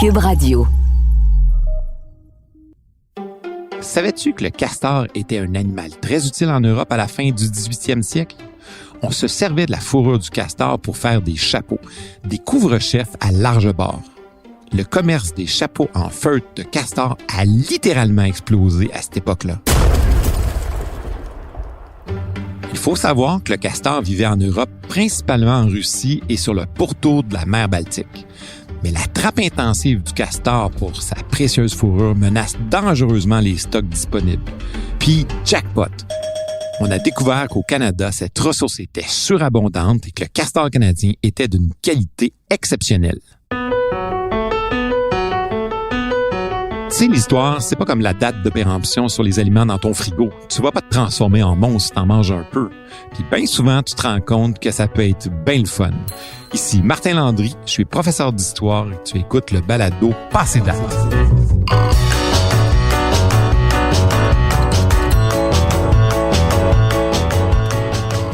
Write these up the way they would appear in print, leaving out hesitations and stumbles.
Cube Radio. Savais-tu que le castor était un animal très utile en Europe à la fin du 18e siècle? On se servait de la fourrure du castor pour faire des chapeaux, des couvre-chefs à large bord. Le commerce des chapeaux en feutre de castor a littéralement explosé à cette époque-là. Il faut savoir que le castor vivait en Europe, principalement en Russie et sur le pourtour de la mer Baltique. Mais la trappe intensive du castor pour sa précieuse fourrure menace dangereusement les stocks disponibles. Puis, jackpot! On a découvert qu'au Canada, cette ressource était surabondante et que le castor canadien était d'une qualité exceptionnelle. Tu sais, l'histoire, c'est pas comme la date de péremption sur les aliments dans ton frigo. Tu vas pas te transformer en monstre si t'en manges un peu. Puis bien souvent, tu te rends compte que ça peut être bien le fun. Ici Martin Landry, je suis professeur d'histoire et tu écoutes le balado Passé date.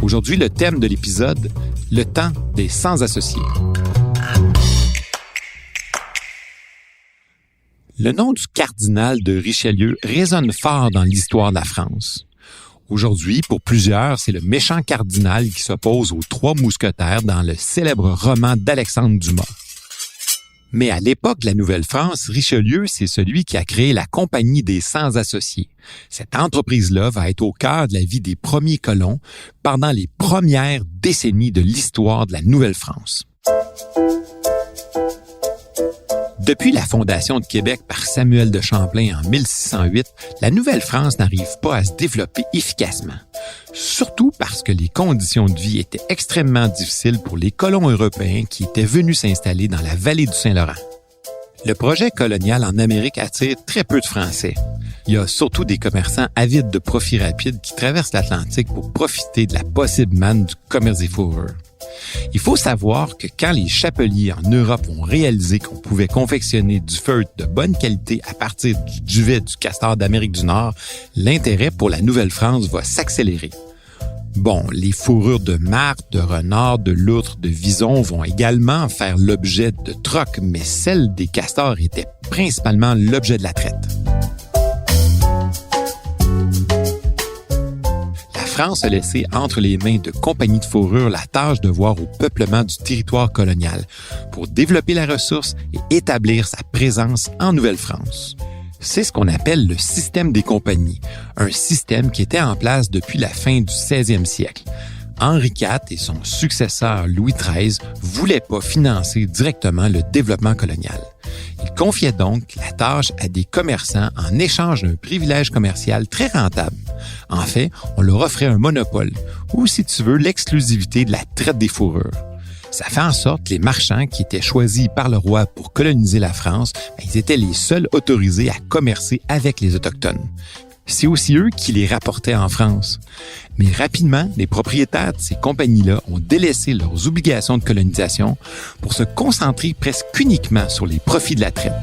Aujourd'hui, le thème de l'épisode, le temps des sans-associés. Le nom du cardinal de Richelieu résonne fort dans l'histoire de la France. Aujourd'hui, pour plusieurs, c'est le méchant cardinal qui s'oppose aux trois mousquetaires dans le célèbre roman d'Alexandre Dumas. Mais à l'époque de la Nouvelle-France, Richelieu, c'est celui qui a créé la Compagnie des Sans-Associés. Cette entreprise-là va être au cœur de la vie des premiers colons pendant les premières décennies de l'histoire de la Nouvelle-France. Depuis la fondation de Québec par Samuel de Champlain en 1608, la Nouvelle-France n'arrive pas à se développer efficacement. Surtout parce que les conditions de vie étaient extrêmement difficiles pour les colons européens qui étaient venus s'installer dans la vallée du Saint-Laurent. Le projet colonial en Amérique attire très peu de Français. Il y a surtout des commerçants avides de profits rapides qui traversent l'Atlantique pour profiter de la possible manne du commerce des fourrures. Il faut savoir que quand les chapeliers en Europe ont réalisé qu'on pouvait confectionner du feutre de bonne qualité à partir du duvet du castor d'Amérique du Nord, l'intérêt pour la Nouvelle-France va s'accélérer. Bon, les fourrures de martre, de renard, de loutre, de vison vont également faire l'objet de trocs, mais celles des castors étaient principalement l'objet de la traite. La France a laissé entre les mains de compagnies de fourrure la tâche de voir au peuplement du territoire colonial pour développer la ressource et établir sa présence en Nouvelle-France. C'est ce qu'on appelle le système des compagnies, un système qui était en place depuis la fin du 16e siècle. Henri IV et son successeur Louis XIII voulaient pas financer directement le développement colonial. Ils confiaient donc la tâche à des commerçants en échange d'un privilège commercial très rentable. En fait, on leur offrait un monopole, ou si tu veux, l'exclusivité de la traite des fourrures. Ça fait en sorte que les marchands qui étaient choisis par le roi pour coloniser la France, ils étaient les seuls autorisés à commercer avec les Autochtones. C'est aussi eux qui les rapportaient en France. Mais rapidement, les propriétaires de ces compagnies-là ont délaissé leurs obligations de colonisation pour se concentrer presque uniquement sur les profits de la traite.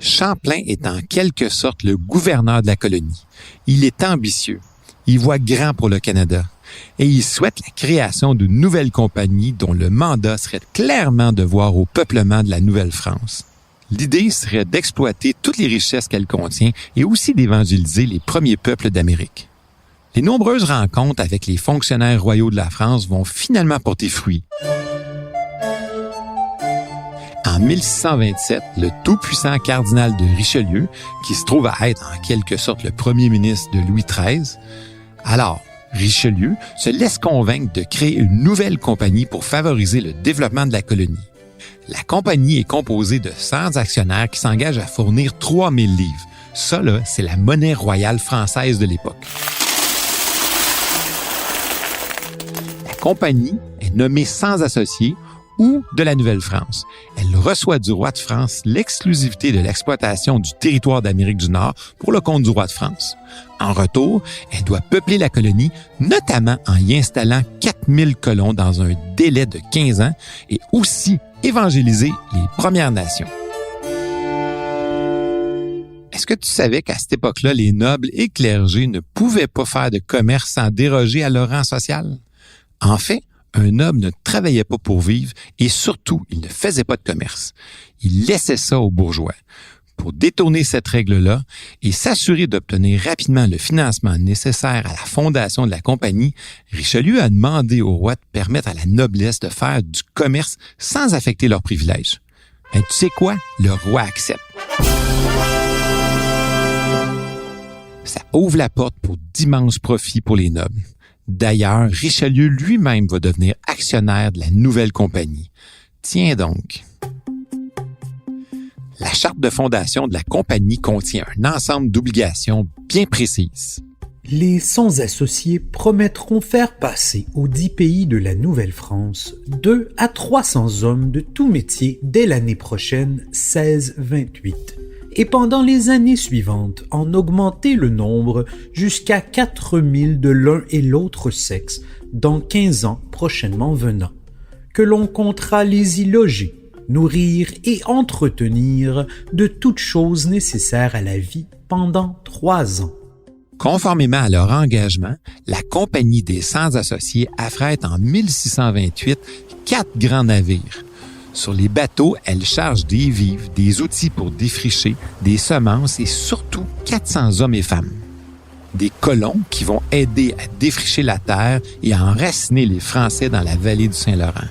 Champlain est en quelque sorte le gouverneur de la colonie. Il est ambitieux. Il voit grand pour le Canada. Et il souhaite la création d'une nouvelle compagnie dont le mandat serait clairement de voir au peuplement de la Nouvelle-France. L'idée serait d'exploiter toutes les richesses qu'elle contient et aussi d'évangéliser les premiers peuples d'Amérique. Les nombreuses rencontres avec les fonctionnaires royaux de la France vont finalement porter fruit. En 1627, le tout-puissant cardinal de Richelieu, qui se trouve à être en quelque sorte le premier ministre de Louis XIII, alors Richelieu se laisse convaincre de créer une nouvelle compagnie pour favoriser le développement de la colonie. La compagnie est composée de 100 actionnaires qui s'engagent à fournir 3000 livres. Ça, là, c'est la monnaie royale française de l'époque. La compagnie est nommée Sans Associés ou de la Nouvelle-France. Elle reçoit du roi de France l'exclusivité de l'exploitation du territoire d'Amérique du Nord pour le compte du roi de France. En retour, elle doit peupler la colonie, notamment en y installant 4000 colons dans un délai de 15 ans et aussi évangéliser les Premières Nations. Est-ce que tu savais qu'à cette époque-là, les nobles et clergés ne pouvaient pas faire de commerce sans déroger à leur rang social? En fait, un noble ne travaillait pas pour vivre et surtout, il ne faisait pas de commerce. Il laissait ça aux bourgeois. Pour détourner cette règle-là et s'assurer d'obtenir rapidement le financement nécessaire à la fondation de la compagnie, Richelieu a demandé au roi de permettre à la noblesse de faire du commerce sans affecter leurs privilèges. Ben, tu sais quoi? Le roi accepte. Ça ouvre la porte pour d'immenses profits pour les nobles. D'ailleurs, Richelieu lui-même va devenir actionnaire de la nouvelle compagnie. Tiens donc. La charte de fondation de la compagnie contient un ensemble d'obligations bien précises. Les 100 associés promettront faire passer aux 10 pays de la Nouvelle-France 2 à 300 hommes de tout métier dès l'année prochaine 1628. Et pendant les années suivantes, en augmenter le nombre jusqu'à 4000 de l'un et l'autre sexe dans 15 ans prochainement venant, que l'on comptera les y loger, nourrir et entretenir de toutes choses nécessaires à la vie pendant 3 ans. Conformément à leur engagement, la Compagnie des 100 associés affrète en 1628 4 grands navires. Sur les bateaux, elle charge des vivres, des outils pour défricher, des semences et surtout 400 hommes et femmes. Des colons qui vont aider à défricher la terre et à enraciner les Français dans la vallée du Saint-Laurent.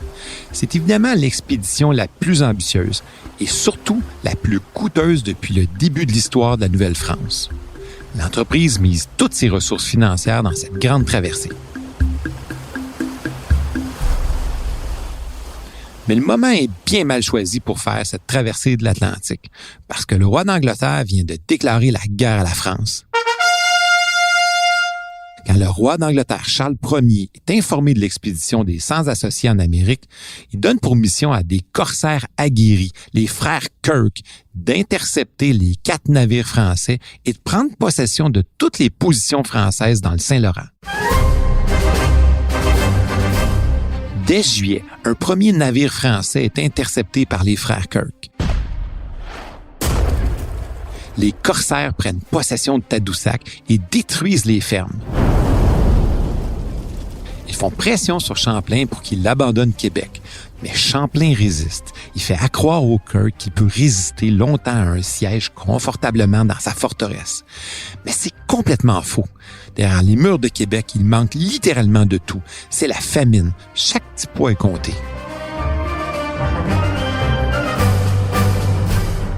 C'est évidemment l'expédition la plus ambitieuse et surtout la plus coûteuse depuis le début de l'histoire de la Nouvelle-France. L'entreprise mise toutes ses ressources financières dans cette grande traversée. Mais le moment est bien mal choisi pour faire cette traversée de l'Atlantique, parce que le roi d'Angleterre vient de déclarer la guerre à la France. Quand le roi d'Angleterre, Charles Ier, est informé de l'expédition des 100 associés en Amérique, il donne pour mission à des corsaires aguerris, les frères Kirk, d'intercepter les 4 navires français et de prendre possession de toutes les positions françaises dans le Saint-Laurent. Dès juillet, un premier navire français est intercepté par les frères Kirk. Les corsaires prennent possession de Tadoussac et détruisent les fermes. Ils font pression sur Champlain pour qu'il abandonne Québec. Mais Champlain résiste. Il fait accroire aux Kirk qu'il peut résister longtemps à un siège confortablement dans sa forteresse. Mais c'est complètement faux. Derrière les murs de Québec, il manque littéralement de tout. C'est la famine. Chaque petit pois est compté.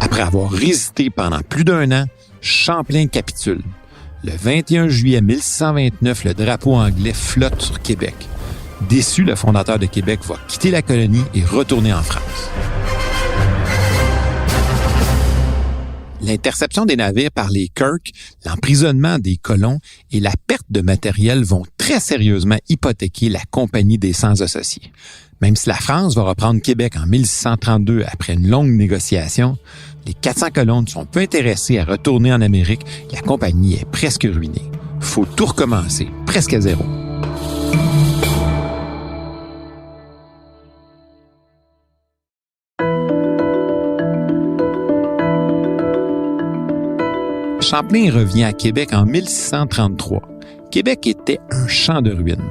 Après avoir résisté pendant plus d'1 an, Champlain capitule. Le 21 juillet 1629, le drapeau anglais flotte sur Québec. Déçu, le fondateur de Québec va quitter la colonie et retourner en France. L'interception des navires par les Kirk, l'emprisonnement des colons et la perte de matériel vont très sérieusement hypothéquer la Compagnie des 100 associés. Même si la France va reprendre Québec en 1632 après une longue négociation, les 400 colons sont peu intéressés à retourner en Amérique et la compagnie est presque ruinée. Faut tout recommencer, presque à zéro. Champlain revient à Québec en 1633. Québec était un champ de ruines.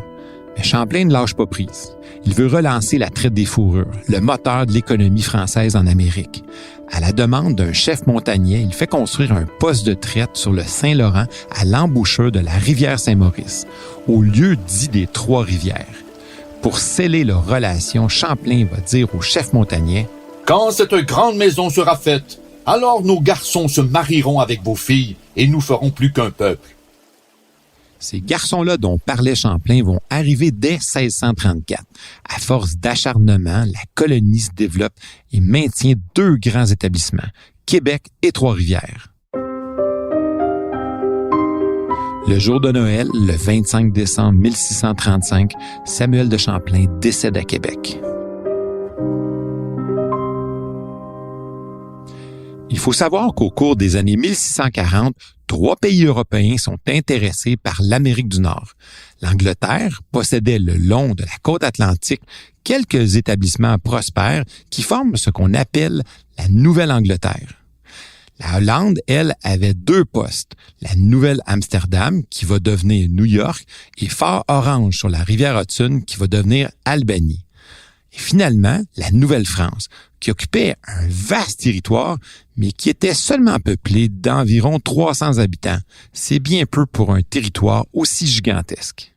Mais Champlain ne lâche pas prise. Il veut relancer la traite des fourrures, le moteur de l'économie française en Amérique. À la demande d'un chef montagnais, il fait construire un poste de traite sur le Saint-Laurent à l'embouchure de la rivière Saint-Maurice, au lieu dit des Trois-Rivières. Pour sceller leur relation, Champlain va dire au chef montagnais « Quand cette grande maison sera faite, alors nos garçons se marieront avec vos filles et nous ferons plus qu'un peuple. » Ces garçons-là dont parlait Champlain vont arriver dès 1634. À force d'acharnement, la colonie se développe et maintient 2 grands établissements, Québec et Trois-Rivières. Le jour de Noël, le 25 décembre 1635, Samuel de Champlain décède à Québec. Il faut savoir qu'au cours des années 1640, 3 pays européens sont intéressés par l'Amérique du Nord. L'Angleterre possédait le long de la côte atlantique quelques établissements prospères qui forment ce qu'on appelle la Nouvelle-Angleterre. La Hollande, elle, avait 2 postes. La Nouvelle-Amsterdam, qui va devenir New York, et Fort-Orange sur la rivière Hudson, qui va devenir Albany. Et finalement, la Nouvelle-France, qui occupait un vaste territoire, mais qui était seulement peuplé d'environ 300 habitants. C'est bien peu pour un territoire aussi gigantesque.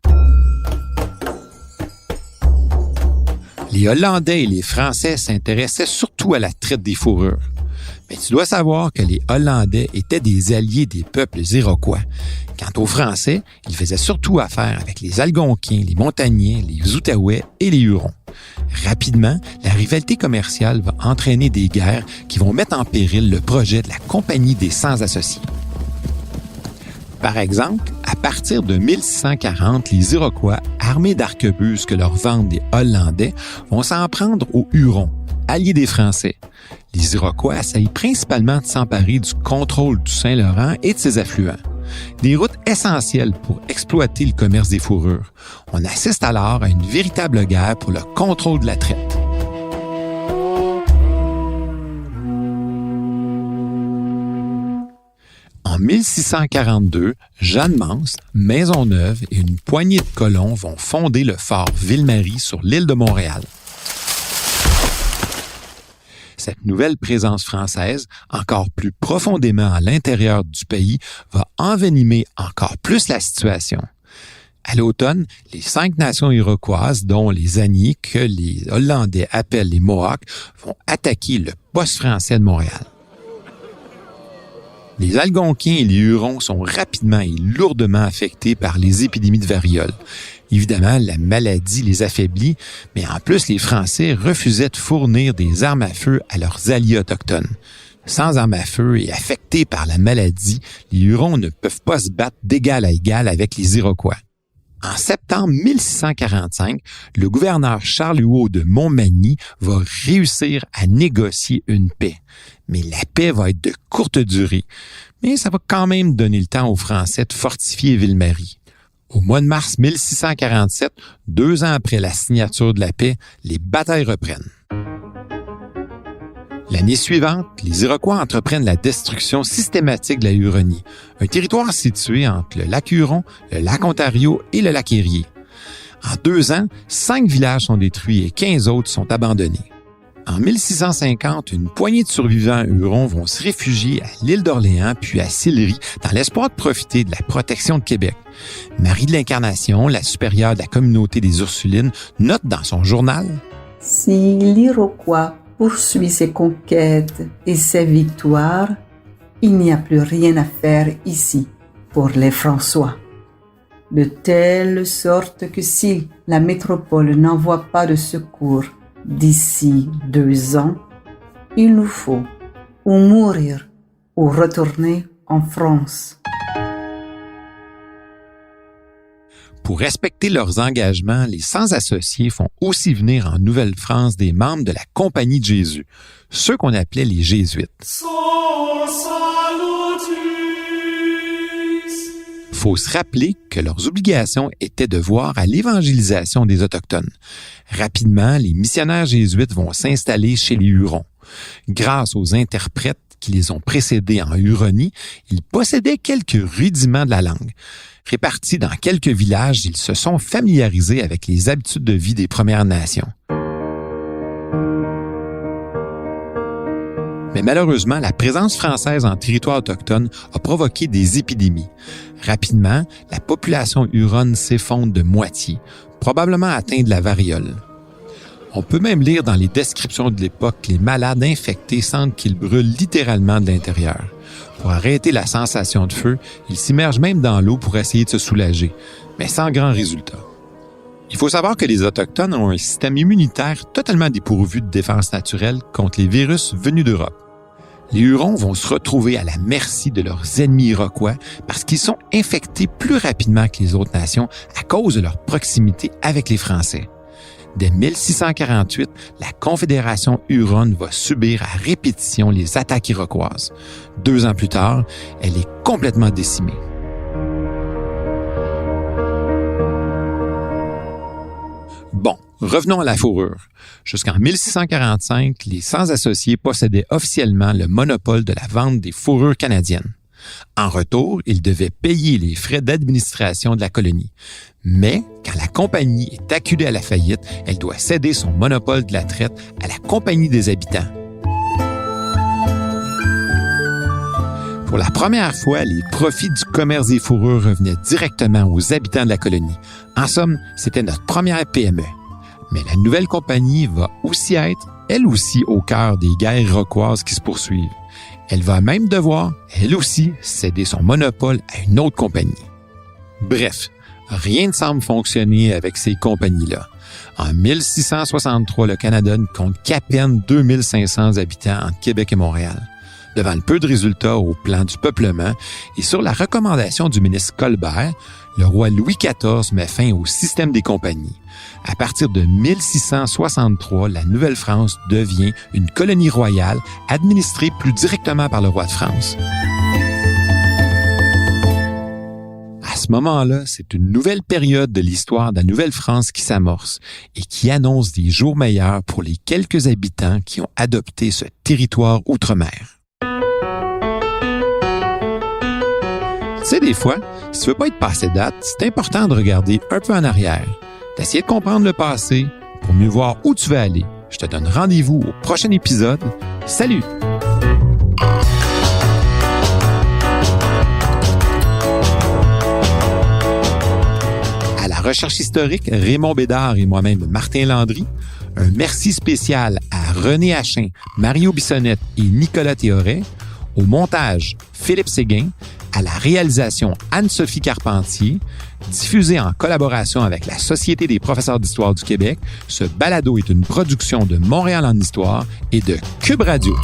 Les Hollandais et les Français s'intéressaient surtout à la traite des fourrures. Mais tu dois savoir que les Hollandais étaient des alliés des peuples Iroquois. Quant aux Français, ils faisaient surtout affaire avec les Algonquins, les Montagnais, les Outaouais et les Hurons. Rapidement, la rivalité commerciale va entraîner des guerres qui vont mettre en péril le projet de la Compagnie des Sans-Associés. Par exemple, à partir de 1640, les Iroquois, armés d'arquebuses que leur vendent les Hollandais, vont s'en prendre aux Hurons, alliés des Français. Les Iroquois essayent principalement de s'emparer du contrôle du Saint-Laurent et de ses affluents. Des routes essentielles pour exploiter le commerce des fourrures. On assiste alors à une véritable guerre pour le contrôle de la traite. En 1642, Jeanne Mance, Maisonneuve et une poignée de colons vont fonder le fort Ville-Marie sur l'île de Montréal. Cette nouvelle présence française, encore plus profondément à l'intérieur du pays, va envenimer encore plus la situation. À l'automne, les 5 nations iroquoises, dont les Anis, que les Hollandais appellent les Mohawks, vont attaquer le poste français de Montréal. Les Algonquins et les Hurons sont rapidement et lourdement affectés par les épidémies de variole. Évidemment, la maladie les affaiblit, mais en plus, les Français refusaient de fournir des armes à feu à leurs alliés autochtones. Sans armes à feu et affectés par la maladie, les Hurons ne peuvent pas se battre d'égal à égal avec les Iroquois. En septembre 1645, le gouverneur Charles Huot de Montmagny va réussir à négocier une paix. Mais la paix va être de courte durée. Mais ça va quand même donner le temps aux Français de fortifier Ville-Marie. Au mois de mars 1647, 2 ans après la signature de la paix, les batailles reprennent. L'année suivante, les Iroquois entreprennent la destruction systématique de la Huronie, un territoire situé entre le lac Huron, le lac Ontario et le lac Erie. En 2 ans, 5 villages sont détruits et 15 autres sont abandonnés. En 1650, une poignée de survivants hurons vont se réfugier à l'île d'Orléans puis à Sillery dans l'espoir de profiter de la protection de Québec. Marie de l'Incarnation, la supérieure de la communauté des Ursulines, note dans son journal « Si l'Iroquois poursuit ses conquêtes et ses victoires, il n'y a plus rien à faire ici pour les François. De telle sorte que si la métropole n'envoie pas de secours d'ici 2 ans, il nous faut ou mourir ou retourner en France. » Pour respecter leurs engagements, les sans-associés font aussi venir en Nouvelle-France des membres de la Compagnie de Jésus, ceux qu'on appelait les Jésuites. Faut se rappeler que leurs obligations étaient de voir à l'évangélisation des Autochtones. Rapidement, les missionnaires jésuites vont s'installer chez les Hurons. Grâce aux interprètes qui les ont précédés en Huronie, ils possédaient quelques rudiments de la langue. Répartis dans quelques villages, ils se sont familiarisés avec les habitudes de vie des Premières Nations. Mais malheureusement, la présence française en territoire autochtone a provoqué des épidémies. Rapidement, la population huronne s'effondre de moitié, probablement atteinte de la variole. On peut même lire dans les descriptions de l'époque que les malades infectés sentent qu'ils brûlent littéralement de l'intérieur. Pour arrêter la sensation de feu, ils s'immergent même dans l'eau pour essayer de se soulager, mais sans grand résultat. Il faut savoir que les Autochtones ont un système immunitaire totalement dépourvu de défense naturelle contre les virus venus d'Europe. Les Hurons vont se retrouver à la merci de leurs ennemis iroquois parce qu'ils sont infectés plus rapidement que les autres nations à cause de leur proximité avec les Français. Dès 1648, la Confédération huronne va subir à répétition les attaques iroquoises. 2 ans plus tard, elle est complètement décimée. Bon, Revenons à la fourrure. Jusqu'en 1645, les sans-associés possédaient officiellement le monopole de la vente des fourrures canadiennes. En retour, ils devaient payer les frais d'administration de la colonie. Mais, quand la compagnie est acculée à la faillite, elle doit céder son monopole de la traite à la Compagnie des habitants. Pour la première fois, les profits du commerce des fourrures revenaient directement aux habitants de la colonie. En somme, c'était notre première PME. Mais la nouvelle compagnie va aussi être, elle aussi, au cœur des guerres iroquoises qui se poursuivent. Elle va même devoir, elle aussi, céder son monopole à une autre compagnie. Bref, rien ne semble fonctionner avec ces compagnies-là. En 1663, le Canada ne compte qu'à peine 2500 habitants entre Québec et Montréal. Devant le peu de résultats au plan du peuplement et sur la recommandation du ministre Colbert, le roi Louis XIV met fin au système des compagnies. À partir de 1663, la Nouvelle-France devient une colonie royale administrée plus directement par le roi de France. À ce moment-là, c'est une nouvelle période de l'histoire de la Nouvelle-France qui s'amorce et qui annonce des jours meilleurs pour les quelques habitants qui ont adopté ce territoire outre-mer. Tu sais, des fois, si tu veux pas être passé date, c'est important de regarder un peu en arrière, d'essayer de comprendre le passé pour mieux voir où tu veux aller. Je te donne rendez-vous au prochain épisode. Salut! À la recherche historique, Raymond Bédard et moi-même, Martin Landry. Un merci spécial à René Hachin, Mario Bissonnette et Nicolas Théoret. Au montage, Philippe Séguin. À la réalisation, Anne-Sophie Carpentier. Diffusé en collaboration avec la Société des professeurs d'histoire du Québec, ce balado est une production de Montréal en histoire et de Cube Radio.